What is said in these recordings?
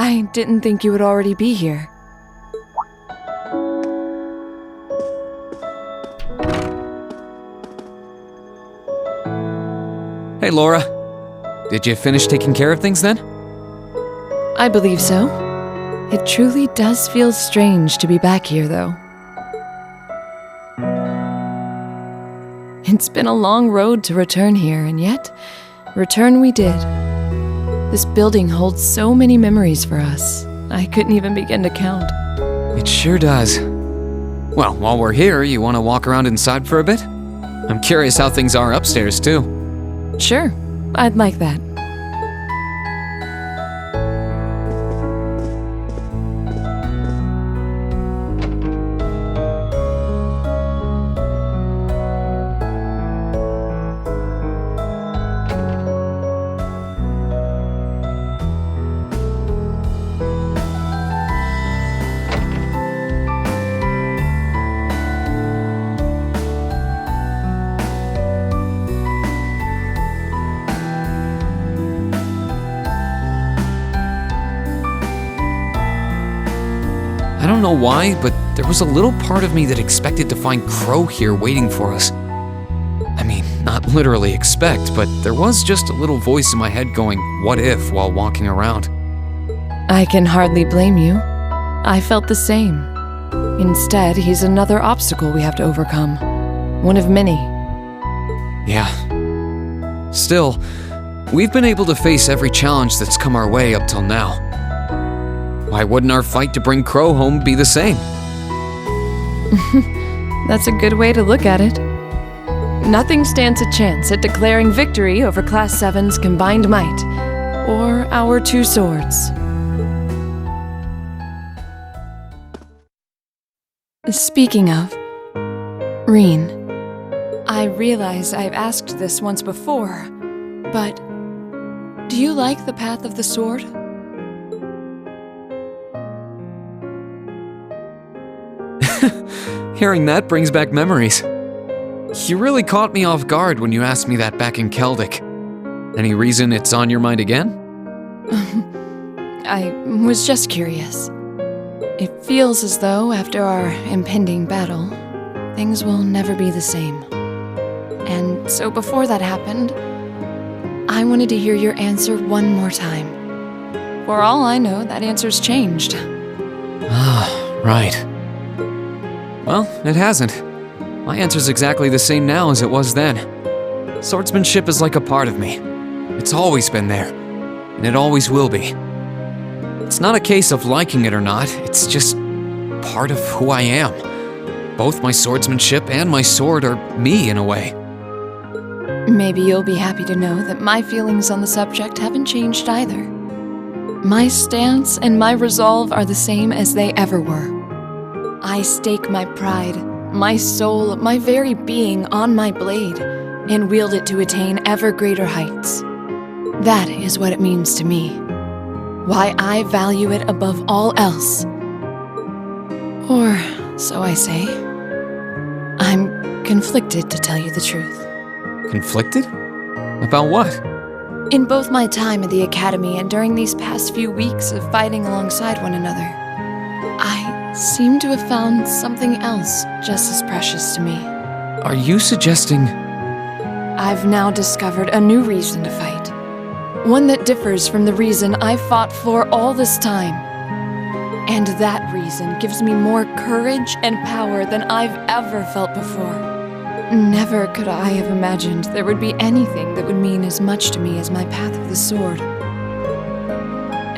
I didn't think you would already be here. Hey, Laura. Did you finish taking care of things then? I believe so. It truly does feel strange to be back here, though. It's been a long road to return here, and yet, return we did. This building holds so many memories for us. I couldn't even begin to count. It sure does. Well, while we're here, you want to walk around inside for a bit? I'm curious how things are upstairs, too. Sure, I'd like that. I don't know why, but there was a little part of me that expected to find Crow here waiting for us. I mean, not literally expect, but there was just a little voice in my head going, what if, while walking around. I can hardly blame you. I felt the same. Instead, he's another obstacle we have to overcome. One of many. Yeah. Still, we've been able to face every challenge that's come our way up till now. Why wouldn't our fight to bring Crow home be the same? That's a good way to look at it. Nothing stands a chance at declaring victory over Class 7's combined might, or our two swords. Speaking of, Reen, I realize I've asked this once before, but do you like the path of the sword? Hearing that brings back memories. You really caught me off guard when you asked me that back in Celtic. Any reason it's on your mind again? I was just curious. It feels as though after our impending battle, things will never be the same. And so before that happened, I wanted to hear your answer one more time. For all I know, that answer's changed. Ah, right. Well, it hasn't. My answer's exactly the same now as it was then. Swordsmanship is like a part of me. It's always been there, and it always will be. It's not a case of liking it or not, it's just part of who I am. Both my swordsmanship and my sword are me in a way. Maybe you'll be happy to know that my feelings on the subject haven't changed either. My stance and my resolve are the same as they ever were. I stake my pride, my soul, my very being on my blade, and wield it to attain ever greater heights. That is what it means to me. Why I value it above all else. Or, so I say. I'm conflicted, to tell you the truth. Conflicted? About what? In both my time at the Academy and during these past few weeks of fighting alongside one another, I seem to have found something else just as precious to me. Are you suggesting... I've now discovered a new reason to fight. One that differs from the reason I fought for all this time. And that reason gives me more courage and power than I've ever felt before. Never could I have imagined there would be anything that would mean as much to me as my path of the sword.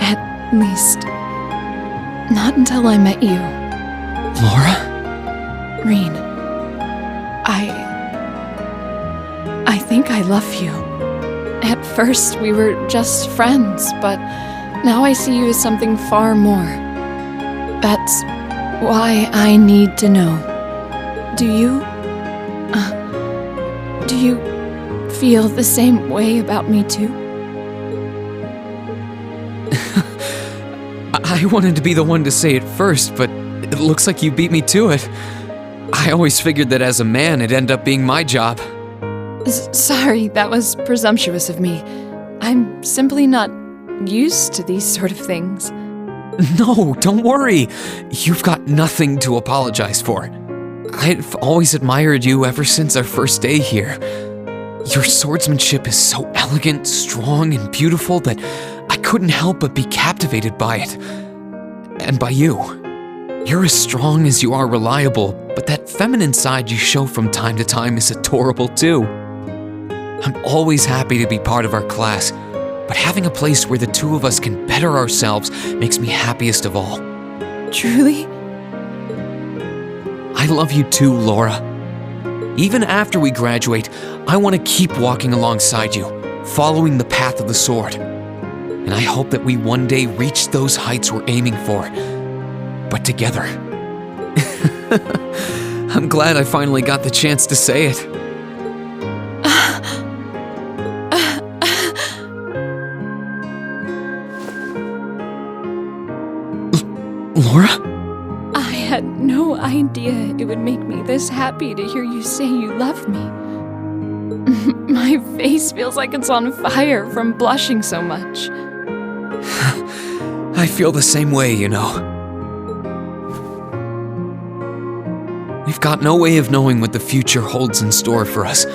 At least, not until I met you. Laura? Reen, I think I love you. At first, we were just friends, but now I see you as something far more. That's why I need to know. Do you feel the same way about me too? I wanted to be the one to say it first, but it looks like you beat me to it. I always figured that as a man, it'd end up being my job. Sorry, that was presumptuous of me. I'm simply not used to these sort of things. No, don't worry. You've got nothing to apologize for. I've always admired you ever since our first day here. Your swordsmanship is so elegant, strong, and beautiful that I couldn't help but be captivated by it. And by you. You're as strong as you are reliable, but that feminine side you show from time to time is adorable too. I'm always happy to be part of our class, but having a place where the two of us can better ourselves makes me happiest of all. Truly? I love you too, Laura. Even after we graduate, I want to keep walking alongside you, following the path of the sword. And I hope that we one day reach those heights we're aiming for, but together. I'm glad I finally got the chance to say it. Laura? I had no idea it would make me this happy to hear you say you love me. My face feels like it's on fire from blushing so much. I feel the same way, you know. We've got no way of knowing what the future holds in store for us,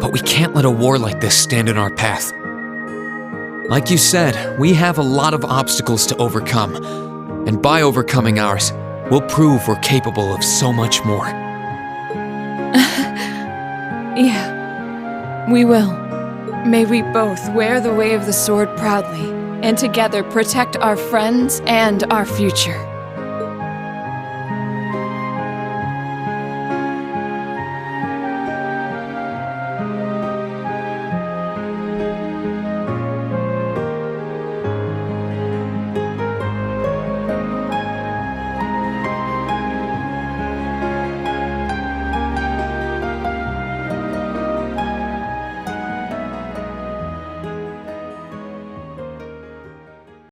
but we can't let a war like this stand in our path. Like you said, we have a lot of obstacles to overcome, and by overcoming ours, we'll prove we're capable of so much more. Yeah, we will. May we both wear the way of the sword proudly, and together protect our friends and our future.